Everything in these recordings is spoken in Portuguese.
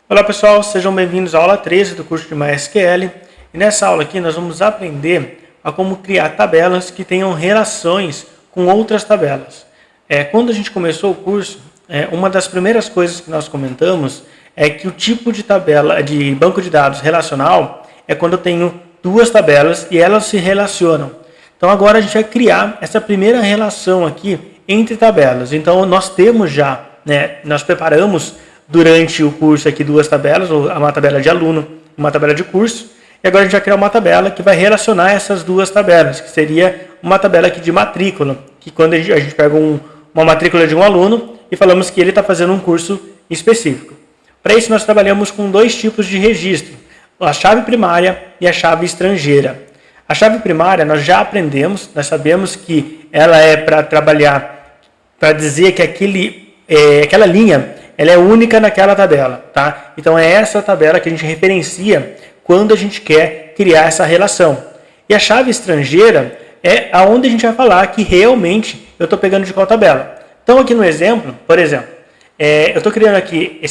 Olá pessoal, sejam bem-vindos à aula 13 do curso de MySQL. E nessa aula aqui nós vamos aprender a como criar tabelas que tenham relações com outras tabelas. Quando a gente começou o curso, uma das primeiras coisas que nós comentamos é que o tipo de tabela de banco de dados relacional é quando eu tenho duas tabelas e elas se relacionam. Então agora a gente vai criar essa primeira relação aqui entre tabelas. Então nós temos já, nós preparamos durante o curso aqui duas tabelas, uma tabela de aluno e uma tabela de curso. E agora a gente vai criar uma tabela que vai relacionar essas duas tabelas, que seria uma tabela aqui de matrícula, que quando a gente pega uma matrícula de um aluno e falamos que ele está fazendo um curso específico. Para isso nós trabalhamos com dois tipos de registro, a chave primária e a chave estrangeira. A chave primária nós já aprendemos, nós sabemos que ela é para trabalhar, para dizer que aquela linha ela é única naquela tabela, tá? Então é essa tabela que a gente referencia quando a gente quer criar essa relação. E a chave estrangeira é aonde a gente vai falar que realmente eu estou pegando de qual tabela. Então aqui no exemplo, por exemplo, eu estou criando aqui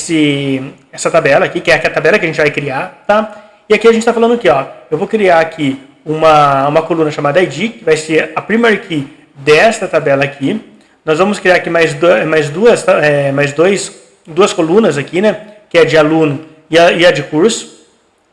essa tabela aqui, que é a tabela que a gente vai criar, tá? E aqui a gente está falando aqui, ó, eu vou criar aqui uma coluna chamada ID, que vai ser a primary key desta tabela aqui. Nós vamos criar aqui mais duas colunas aqui, que é de aluno e a de curso,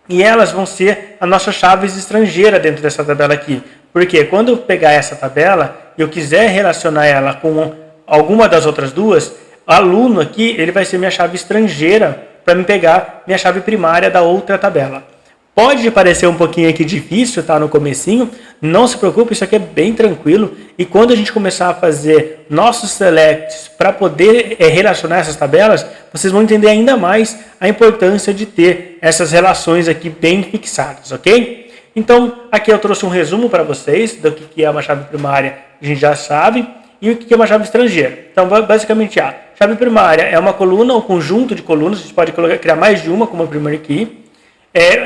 e elas vão ser as nossas chaves estrangeiras dentro dessa tabela aqui. Porque quando eu pegar essa tabela e eu quiser relacionar ela com alguma das outras duas, aluno aqui ele vai ser minha chave estrangeira para me pegar minha chave primária da outra tabela. Pode parecer um pouquinho aqui difícil, tá, no comecinho, não se preocupe, isso aqui é bem tranquilo. E quando a gente começar a fazer nossos selects para poder relacionar essas tabelas, vocês vão entender ainda mais a importância de ter essas relações aqui bem fixadas, ok? Então, aqui eu trouxe um resumo para vocês do que é uma chave primária, a gente já sabe, e o que é uma chave estrangeira. Então, basicamente, a chave primária é uma coluna ou conjunto de colunas, a gente pode criar mais de uma como a primary key.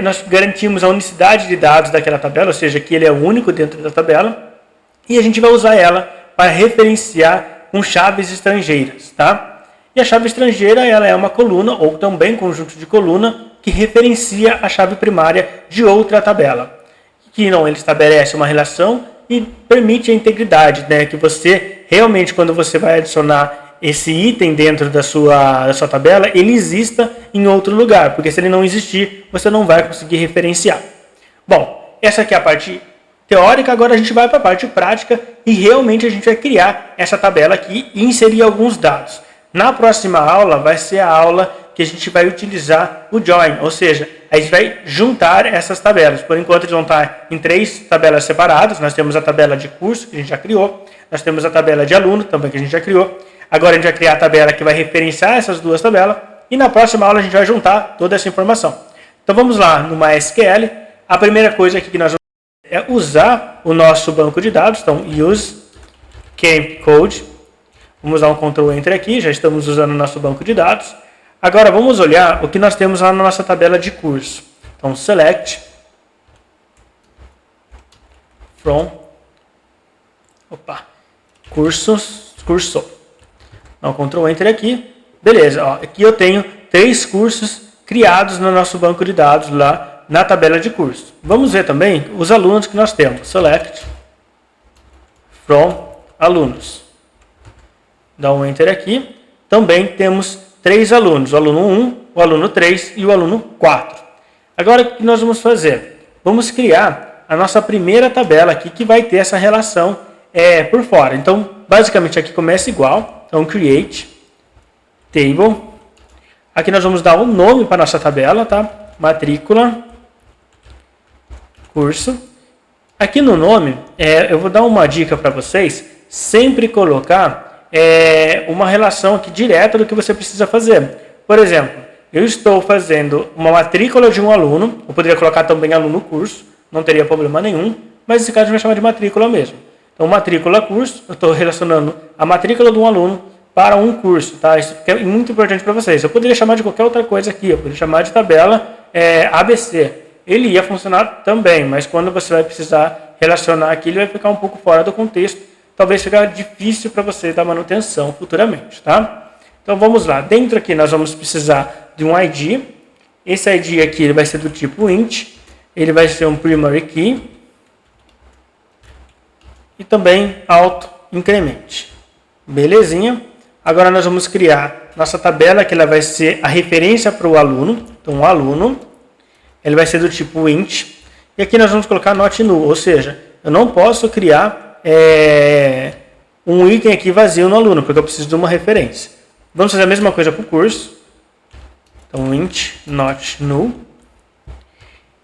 Nós garantimos a unicidade de dados daquela tabela, ou seja, que ele é único dentro da tabela, e a gente vai usar ela para referenciar com chaves estrangeiras, tá? E a chave estrangeira ela é uma coluna ou também conjunto de coluna que referencia a chave primária de outra tabela, que não ele estabelece uma relação e permite a integridade, que você realmente quando você vai adicionar esse item dentro da sua tabela, ele exista em outro lugar, porque se ele não existir, você não vai conseguir referenciar. Bom, essa aqui é a parte teórica, agora a gente vai para a parte prática e realmente a gente vai criar essa tabela aqui e inserir alguns dados. Na próxima aula vai ser a aula que a gente vai utilizar o join, ou seja, a gente vai juntar essas tabelas. Por enquanto eles vão estar em 3 tabelas separadas, nós temos a tabela de curso que a gente já criou, nós temos a tabela de aluno também que a gente já criou. Agora a gente vai criar a tabela que vai referenciar essas duas tabelas e na próxima aula a gente vai juntar toda essa informação. Então vamos lá no MySQL. A primeira coisa aqui que nós vamos fazer é usar o nosso banco de dados. Então use camp code. Vamos dar um Ctrl Enter aqui, já estamos usando o nosso banco de dados. Agora vamos olhar o que nós temos lá na nossa tabela de curso. Então select from curso. Dá um Ctrl Enter aqui. Beleza, ó, aqui eu tenho 3 cursos criados no nosso banco de dados lá na tabela de curso. Vamos ver também os alunos que nós temos. Select from alunos. Dá um Enter aqui. Também temos 3 alunos, o aluno 1, o aluno 3 e o aluno 4. Agora o que nós vamos fazer? Vamos criar a nossa primeira tabela aqui que vai ter essa relação por fora. Então, basicamente aqui começa igual. Então, create table. Aqui nós vamos dar um nome para a nossa tabela, tá? Matrícula, curso. Aqui no nome, eu vou dar uma dica para vocês. Sempre colocar uma relação aqui direta do que você precisa fazer. Por exemplo, eu estou fazendo uma matrícula de um aluno. Eu poderia colocar também aluno curso. Não teria problema nenhum. Mas nesse caso a gente vai chamar de matrícula mesmo. Então, matrícula curso, eu estou relacionando a matrícula de um aluno para um curso, tá? Isso é muito importante para vocês. Eu poderia chamar de qualquer outra coisa aqui, eu poderia chamar de tabela ABC. Ele ia funcionar também, mas quando você vai precisar relacionar aqui, ele vai ficar um pouco fora do contexto. Talvez fique difícil para você dar manutenção futuramente, tá? Então, vamos lá. Dentro aqui, nós vamos precisar de um ID. Esse ID aqui ele vai ser do tipo int, ele vai ser um primary key e também auto increment. Belezinha? Agora nós vamos criar nossa tabela, que ela vai ser a referência para o aluno. Então, o aluno, ele vai ser do tipo int. E aqui nós vamos colocar not null, ou seja, eu não posso criar um item aqui vazio no aluno, porque eu preciso de uma referência. Vamos fazer a mesma coisa para o curso. Então, int not null.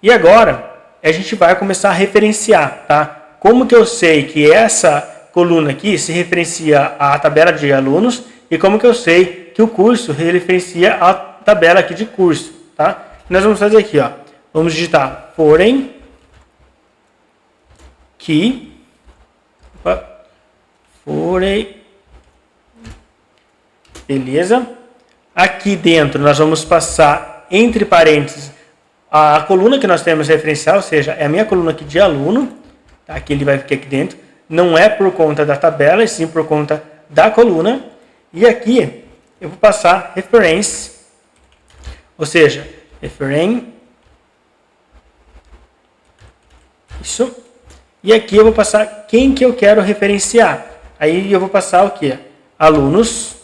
E agora, a gente vai começar a referenciar, tá? Como que eu sei que essa coluna aqui se referencia à tabela de alunos e como que eu sei que o curso referencia a tabela aqui de curso, tá? Nós vamos fazer aqui, ó. Vamos digitar foreign key, foreign, beleza? Aqui dentro nós vamos passar entre parênteses a coluna que nós temos referencial, ou seja, é a minha coluna aqui de aluno, tá? Aqui ele vai ficar aqui dentro. Não é por conta da tabela, e sim por conta da coluna. E aqui eu vou passar reference, ou seja, referen, isso. E aqui eu vou passar quem que eu quero referenciar. Aí eu vou passar o que? Alunos,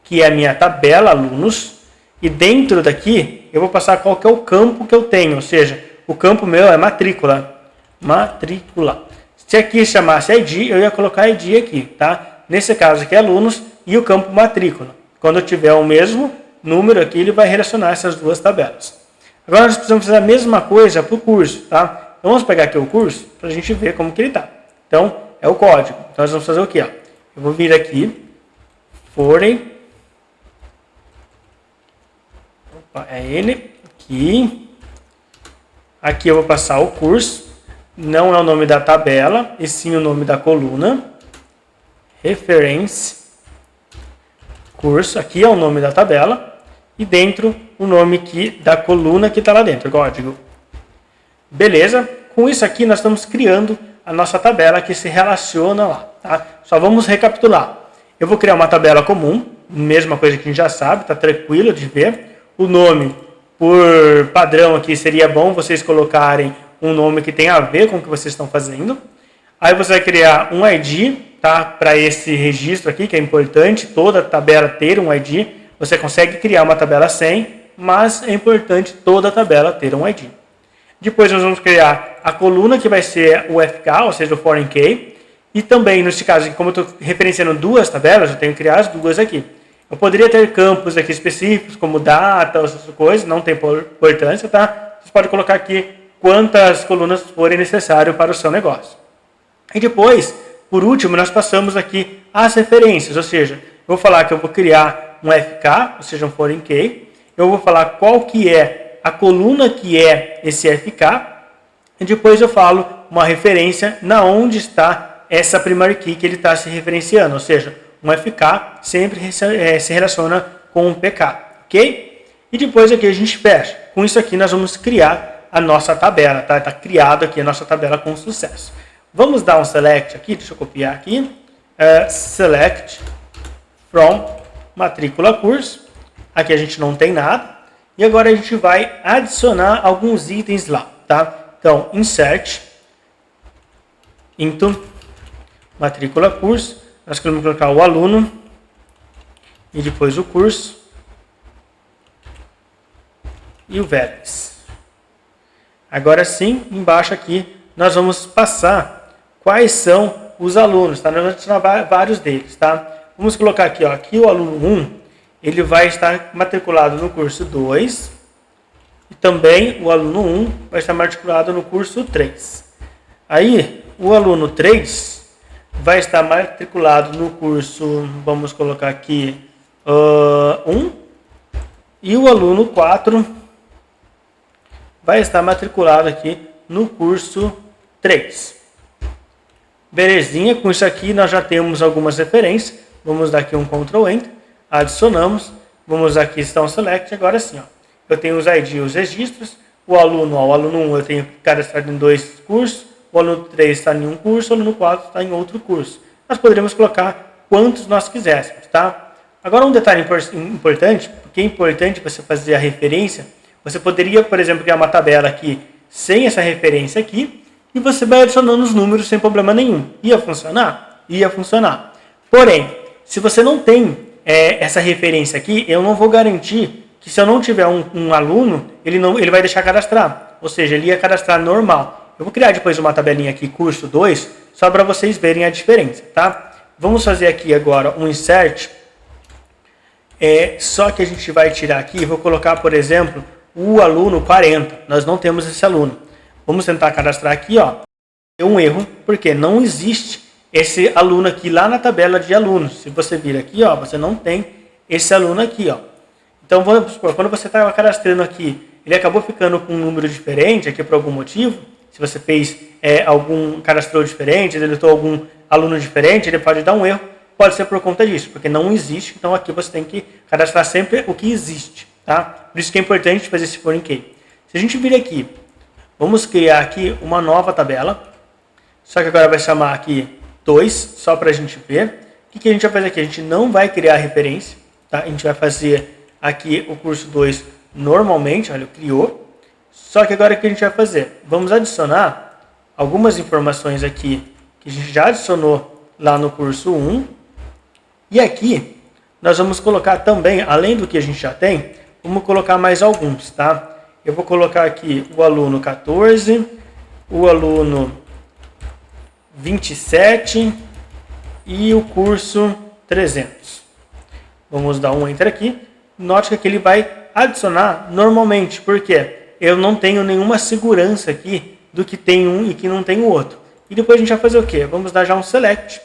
que é a minha tabela alunos. E dentro daqui eu vou passar qual que é o campo que eu tenho, ou seja, o campo meu é matrícula. Matrícula. Se aqui chamasse ID, eu ia colocar ID aqui, tá? Nesse caso aqui é alunos e o campo matrícula. Quando eu tiver o mesmo número aqui, ele vai relacionar essas duas tabelas. Agora nós precisamos fazer a mesma coisa para o curso, tá? Então vamos pegar aqui o curso para a gente ver como que ele está. Então é o código. Então nós vamos fazer o quê? Ó? Eu vou vir aqui, foreign, é ele, aqui. Aqui eu vou passar o curso. Não é o nome da tabela, e sim o nome da coluna. Reference. Curso. Aqui é o nome da tabela. E dentro o nome aqui da coluna que está lá dentro. Código. Beleza? Com isso aqui nós estamos criando a nossa tabela que se relaciona lá. Tá? Só vamos recapitular. Eu vou criar uma tabela comum. Mesma coisa que a gente já sabe. Está tranquilo de ver. O nome, por padrão aqui, seria bom vocês colocarem um nome que tem a ver com o que vocês estão fazendo. Aí você vai criar um ID, tá? Para esse registro aqui, que é importante, toda tabela ter um ID. Você consegue criar uma tabela sem, mas é importante toda tabela ter um ID. Depois nós vamos criar a coluna que vai ser o FK, ou seja, o foreign key. E também, nesse caso, como eu estou referenciando duas tabelas, eu tenho que criar as duas aqui. Eu poderia ter campos aqui específicos, como data, essas coisas, não tem importância, tá? Você pode colocar aqui quantas colunas forem necessárias para o seu negócio. E depois, por último, nós passamos aqui as referências, ou seja, eu vou falar que eu vou criar um FK, ou seja, um foreign key, eu vou falar qual que é a coluna que é esse FK, e depois eu falo uma referência na onde está essa primary key que ele está se referenciando, ou seja, um FK sempre se relaciona com um PK, ok? E depois aqui a gente fecha. Com isso aqui nós vamos criar a nossa tabela, tá? Está criado aqui a nossa tabela com sucesso. Vamos dar um select aqui, deixa eu copiar aqui. Select from matrícula curso. Aqui a gente não tem nada. E agora a gente vai adicionar alguns itens lá, tá? Então, insert into matrícula curso. Nós queremos colocar o aluno e depois o curso e o values. Agora sim, embaixo aqui, nós vamos passar quais são os alunos, tá? Nós vamos adicionar vários deles, tá? Vamos colocar aqui, ó, aqui o aluno 1, ele vai estar matriculado no curso 2 e também o aluno 1 vai estar matriculado no curso 3. Aí, o aluno 3 vai estar matriculado no curso, vamos colocar aqui, 1. E o aluno 4 vai estar matriculado aqui no curso 3. Belezinha, com isso aqui nós já temos algumas referências. Vamos dar aqui um Ctrl Enter, adicionamos. Vamos aqui está um Select, agora sim, ó. Eu tenho os ID e os registros. O aluno 1 eu tenho que cadastrar em 2 cursos. O aluno 3 está em um curso, o aluno 4 está em outro curso. Nós poderíamos colocar quantos nós quiséssemos, tá? Agora um detalhe importante, porque é importante você fazer a referência Você poderia, por exemplo, criar uma tabela aqui sem essa referência aqui e você vai adicionando os números sem problema nenhum. Ia funcionar? Ia funcionar. Porém, se você não tem essa referência aqui, eu não vou garantir que se eu não tiver um aluno, ele vai deixar cadastrar. Ou seja, ele ia cadastrar normal. Eu vou criar depois uma tabelinha aqui, curso 2, só para vocês verem a diferença, tá? Vamos fazer aqui agora um insert. Só que a gente vai tirar aqui, vou colocar, por exemplo, o aluno 40. Nós não temos esse aluno. Vamos tentar cadastrar aqui, ó. Deu um erro, porque não existe esse aluno aqui lá na tabela de alunos. Se você vir aqui, ó, você não tem esse aluno aqui, ó. Então, vamos supor, quando você estava cadastrando aqui, ele acabou ficando com um número diferente aqui por algum motivo. Se você fez cadastrou diferente, deletou algum aluno diferente, ele pode dar um erro. Pode ser por conta disso, porque não existe. Então, aqui você tem que cadastrar sempre o que existe, tá? Por isso que é importante fazer esse foreign key. Se a gente vir aqui, vamos criar aqui uma nova tabela. Só que agora vai chamar aqui 2, só para a gente ver. O que a gente vai fazer aqui? A gente não vai criar referência, tá? A gente vai fazer aqui o curso 2 normalmente, olha, criou. Só que agora o que a gente vai fazer? Vamos adicionar algumas informações aqui que a gente já adicionou lá no curso 1. E aqui nós vamos colocar também, além do que a gente já tem, vamos colocar mais alguns, tá? Eu vou colocar aqui o aluno 14, o aluno 27 e o curso 300. Vamos dar um enter aqui. Note que aqui ele vai adicionar normalmente, porque eu não tenho nenhuma segurança aqui do que tem um e que não tem o outro. E depois a gente vai fazer o quê? Vamos dar já um select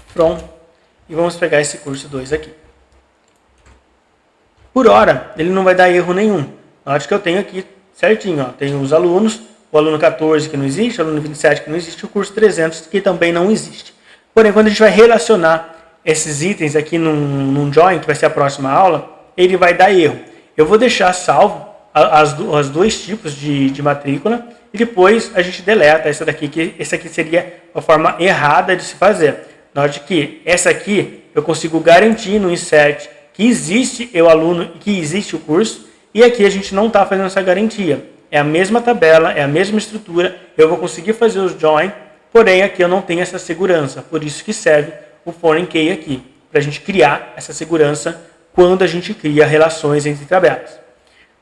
from e vamos pegar esse curso 2 aqui. Por hora, ele não vai dar erro nenhum. Note que eu tenho aqui certinho, ó, tenho os alunos, o aluno 14 que não existe, o aluno 27 que não existe, o curso 300 que também não existe. Porém, quando a gente vai relacionar esses itens aqui num join, que vai ser a próxima aula, ele vai dar erro. Eu vou deixar salvo as dois tipos de matrícula e depois a gente deleta essa daqui, que essa aqui seria a forma errada de se fazer. Note que essa aqui eu consigo garantir no insert que existe o aluno e que existe o curso, e aqui a gente não está fazendo essa garantia. É a mesma tabela, é a mesma estrutura, eu vou conseguir fazer os join, porém aqui eu não tenho essa segurança, por isso que serve o foreign key aqui, para a gente criar essa segurança quando a gente cria relações entre tabelas.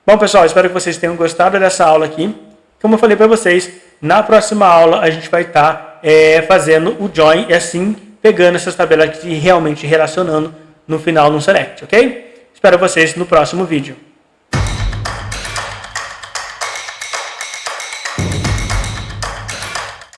Bom, pessoal, espero que vocês tenham gostado dessa aula aqui. Como eu falei para vocês, na próxima aula a gente vai estar fazendo o join e assim pegando essas tabelas aqui e realmente relacionando no final no select, ok? Espero vocês no próximo vídeo.